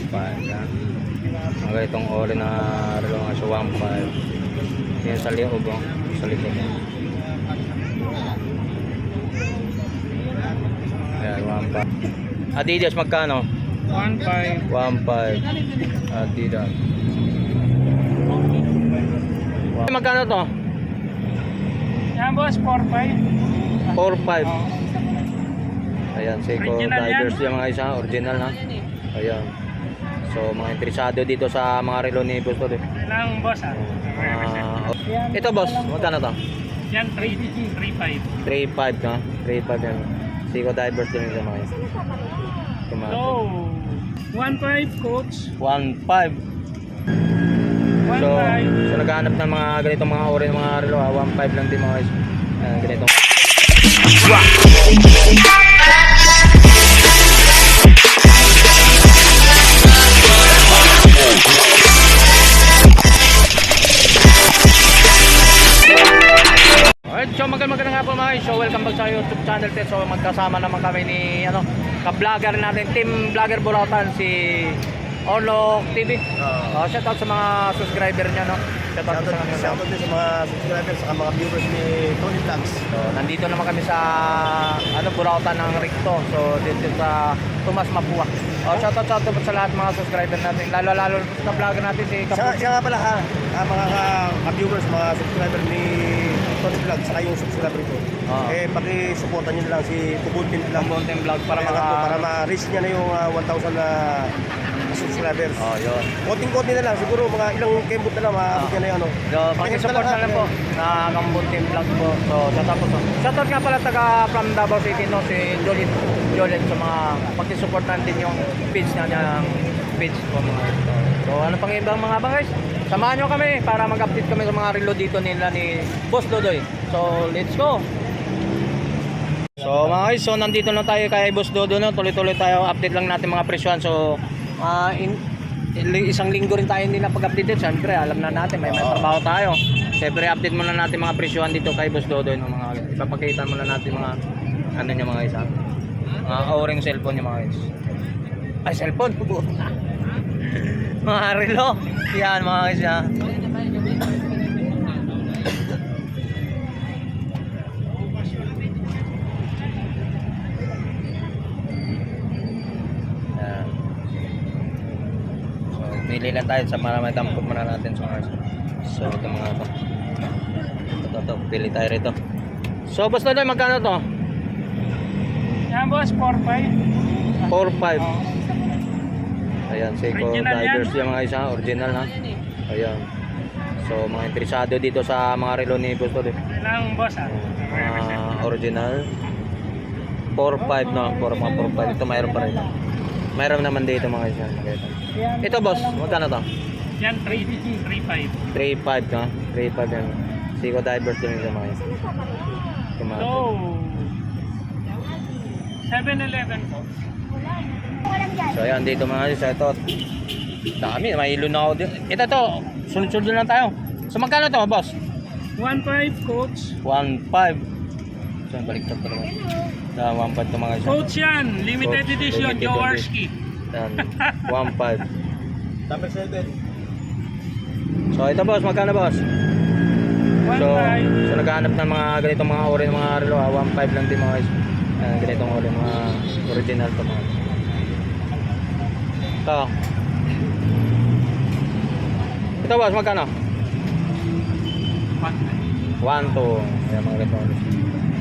1.5 yan. Mga itong ori na relo nga sa 1.5. Yan sa loob, oh. Sa likod. Ayan, 1.5. Adidas magkano? 1.5. 1.5 Adidas. Magkano to? Yan boss, 4.5. 4.5. Ayan, Seiko Original Divers yan. yung mga isa, original na. Ayan. So mga interesado dito sa mga relo ni Boss Tol. Ilang boss ah? Ito boss, magkano to? Yan 3.5. 3.5 na. 3.5 yan. Seiko Divers din yung mga isa. So, 1.5 coach. 1.5. 1.5. So naghahanap ng mga ganitong mga ori ng mga relo, 1.5 lang din mga guys. Ganitong Alright, so magandang nga po mga guys. So welcome back sa YouTube channel. So magkasama naman kami ni ka-vlogger natin, team vlogger Burautan, si Orlok TV. Shout out sa mga subscriber niya, no. Shout out sa kanila. Shout out din sa mga subscribers sa mga viewers ni Tony Vlogs. So nandito naman kami sa Burautan ng Ricto. So dito sa Tomas Mapua. Shout out sa lahat mga subscriber natin. Lalo sa vlogger natin si Siya nga pala mga ka-viewers, mga subscriber ni Tony Vlogs, saka yung subscriber ko. Paki-supportan niyo na lang si Kubuntin Vlog. Kubuntin Vlog para ma-reach niya na yung 1,000 na subscribers. Yun. Konting-konti na lang, siguro mga ilang kembot na lang, maabot niya na yung So, paki-support na lang po na Kubuntin Vlog po. So, shout out nga pala taga from Davao City, no, si Jolet sa mga paki-support natin yung page niya ng page po mga. So, ano pang ibang mga guys? Samahan nyo kami para mag-update kami sa mga relo dito nila ni Boss Dodoy. So, let's go! So mga guys, so nandito na tayo kay Boss Dodo, no? Tuloy-tuloy tayo, update lang natin mga presyon. So, isang linggo rin tayo hindi na pag-update. Siyempre, alam na natin, may trabaho tayo. Siyempre, update muna natin mga presyon dito kay Boss Dodo, no? Mga ipapakita muna natin mga ano niya mga isa. Mga o-ring cellphone niya mga guys. Ay, cellphone po. Mga relo. Yan mga guys, ha. Pili lang tayo sa para may tampok muna natin sa mga. So ito mga ito. Ito, pili tayo rito. So boss na doon, magkano to? Yan boss, 4.5. 4.5. Ayan, Seiko Original Divers yan. yung mga isa, original ha. Ayan. So mga interesado dito sa mga relo ni Boss Tol. Ilang boss ah? Original 4.5 no, 4.5. Ito mayroon pa rin. Mayroon naman dito mga isa. Ito boss, magkano to? Yan 3.5. 3.5 no? 3.5 yan. Seiko Divers din yung mga isa. So, 7-Eleven po. So ayan dito mga isa, ito. Dami, may ilo na ako dito. Ito to, sunod-sunod lang tayo. So magkano to boss? 1.5 coach. 1.5. So baliktad pa naman. 1.5 to mga isa. Coach yan, limited Coach, edition, limited Jaworski. Yan, 1.5. Dapat sa ito. So ito boss, magkano boss? So 1.5. naghahanap ng mga ganitong mga ori ng mga relo, 1.5 lang din mga guys. Ganitong ori, mga original to mga. Ito boss, magkano? 1, 2. Ayan mga ganito.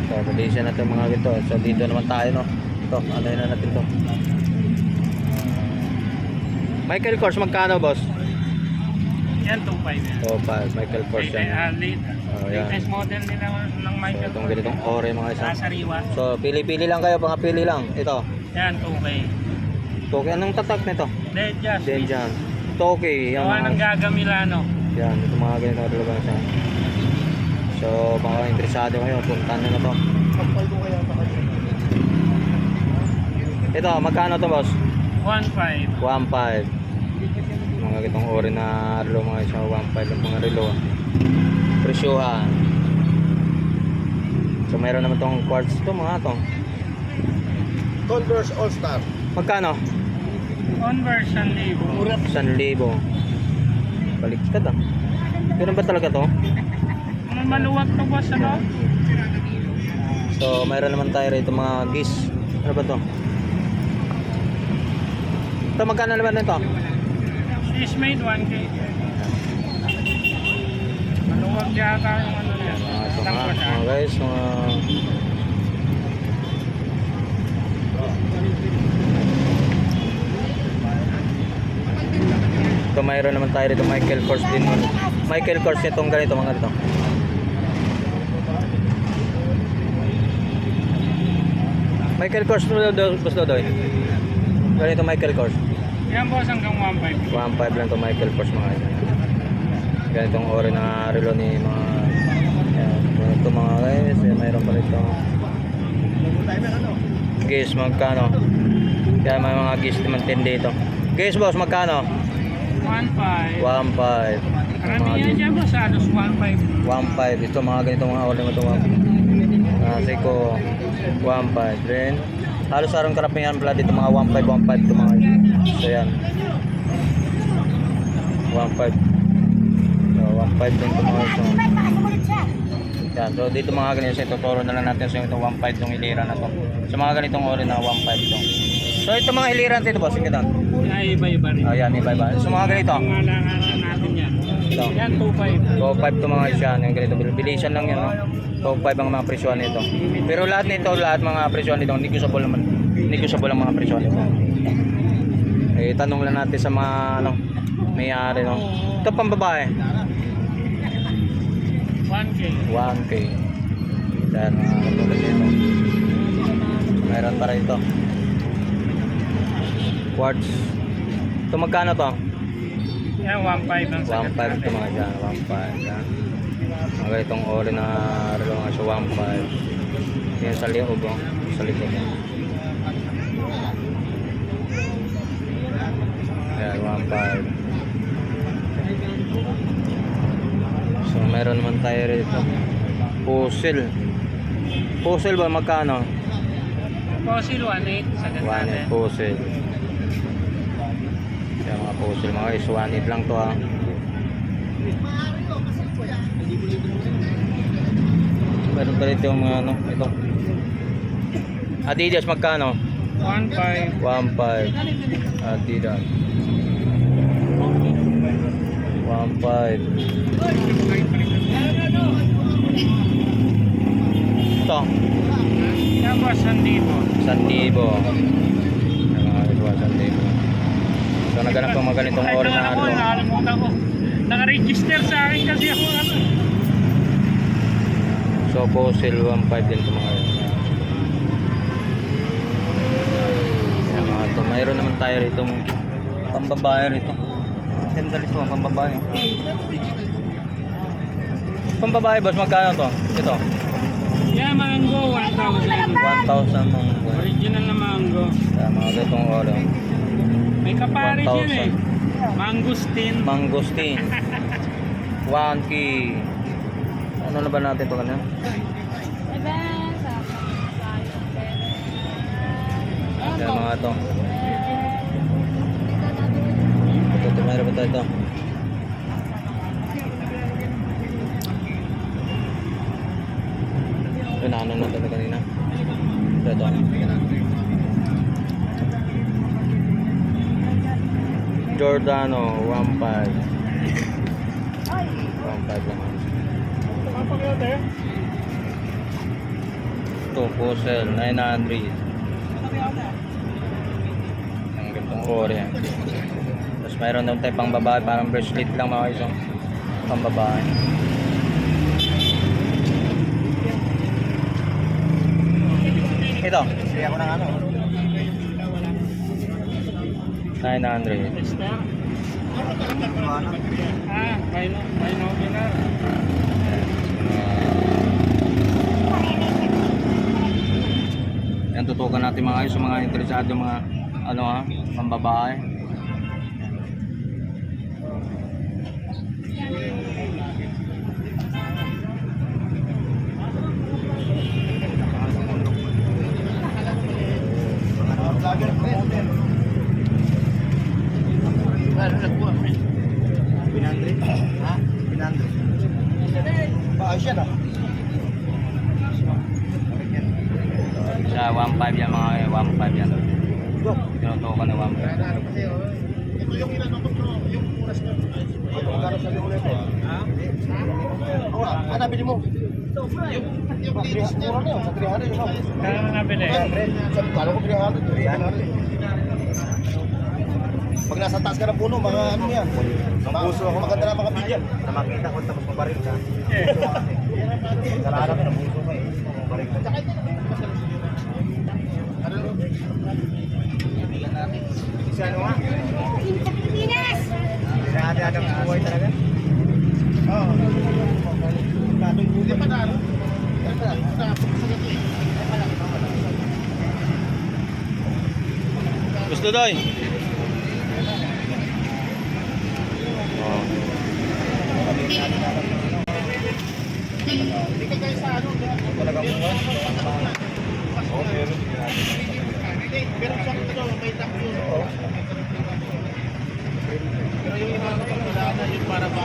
So release na natin mga ganito. So dito naman tayo, no. Ito, ano na natin to. Michael Kors, magkano boss? Yan 2.5 yan. 2.5, Michael Kors yan. Yan. Latest model nila ng So Michael itong ganitong ori mga isa. Sa sariwa. So pili-pili lang kayo, mga pili lang. Ito. Yan 2K. Toki, anong tatak nito? Dedyas. Denjan. Toki, yan. Gawa ng Gaga Milano. Yan, ito mga ganitong relo ba siya. So mga interesado kayo, puntahan nyo na to. Ito, magkano to boss? 1.5. 1.5. Mga ganitong ori na relo mga isa, 1.5 lang mga relo. Presyuhan. So mayroon naman tong quartz to mga to. Converse All Star. Magkano? Conversion libo. 1,000. Baliktad ah. Ganun ba talaga to? Ano maluwag to boss ano? So mayroon naman tayo rito mga geese. Ano ba to? Ito magkano naman nito? Fish made 1K. Maluwag yata yung ano niya. Ito nga Langkot, ah. mga guys. Ito mayroon naman tayo rito Michael Kors din. Michael Kors itong ganito mga ito. Michael Kors gusto doon. Ganito Michael Kors. Yan boss hanggang 1.5. 1.5 lang to Michael Kors mga ito. Ganitong ori na relo ni mga ito mga guys. Mayroon pa rito. Guys magkano? Kaya may mga guys naman tindi ito. Guys boss magkano? 1.5. 1.5. Karamihan dyan boss halos 1.5. 1.5. Ito mga ganito mga ori mo ito. Seiko 1.5 rin. Halos sarang karamihan pala dito mga 1.5 ito mga. So yan. 1.5. So 1.5 din ito mga ito. Yan. So dito mga ganito sa tuturo na lang natin sa ito 1.5 itong hilira na to. So mga ganitong ori na 1.5 ito. So ito mga hiliran dito boss, sige doon. Ay iba-iba rin. Ayan, iba-iba. So mga ganito. Ang alangaran natin yan. Ito. Yan 2.5. So 5 to mga isyan, yung ganito. Bilisan lang yan, no? So 5 ang mga presyon nito. Pero lahat nito, lahat mga presyon nito, negotiable naman. Negotiable ang mga presyon nito. Eh, tanong lang natin sa mga, ano, may-ari, no? Ito pang babae. 1K. 1K. Yan, mga tulad nito. Mayroon pa rin ito. Quartz. Ito magkano to? Yan 1.5 ang sagat 1.5 ito mga dyan. 1.5. Yan. Mga itong ori na relo nga siya 1.5. Yan sa liog, oh. Sa likod. Yan, 1.5. So meron naman tayo rito. Puzzle. Puzzle ba magkano? Fossil 1.8 sagat natin. 1.8 puzzle. Yan mga puzzle mga guys. 1.8 lang to ha. Meron pa rito yung mga ano. Ito. Adidas magkano? 1.5. 1.5 Adidas 1.5 ito Yan boss 1,000. 1,000 so naganap pang mga ganitong Ay, oras na ako, ano nakalimutan ko. Naka-register sa akin kasi ako ano. so fossil 1.5 din ito mga yan mga ito mayroon naman tayo rito pambabae rito ganda rito ang pambabae pambabae boss magkano to? Ito Yan mango 1,000. 1,000 mong Original na mango. yan mga ganitong oras May kapares yan eh. 1,000 Mangustin. mangosteen 1K ano na ba natin ito kanina? Yan mga ito ito mayroon ba tayo ito ano na ito kanina ito Giordano 1.5 lang ito Puzzle 900 ang gantong ori tapos mayroon daw tayo pang babae parang bracelet lang mga isang pang babae ito siya ko ng ano 900 Testa. Binocular. Yan tutukan natin mga ayos mga interesado mga ano ha, pambabae. Pinandre? Ha? Pinandre. Ayos yan ah. Sa 1.5 yan mga 1.5 yan. Tinutukan na 1.5. Ito yung inanong ko, yung oras na. Magkano sa ulit eh? Ha? Ano nabili mo? Yung linis niya. Mura na yun, sa 300 yun. Kaya na nabili. 300. Kala ko 300. Pag nasa taas ka ng puno, mga ano yan. Puso ako. Maganda na mga bigyan. Na makita ko tapos mabaril ka. Sarara ka na puso ka eh. Mabaril ka. Isa ano nga? Pilipinas! Ada buhay talaga? Oo. Hindi pa na ano? Gusto doy. Talagang buhay? Oo, meron. Pero sa ano, may takyo. Pero yung iba wala na yung para ba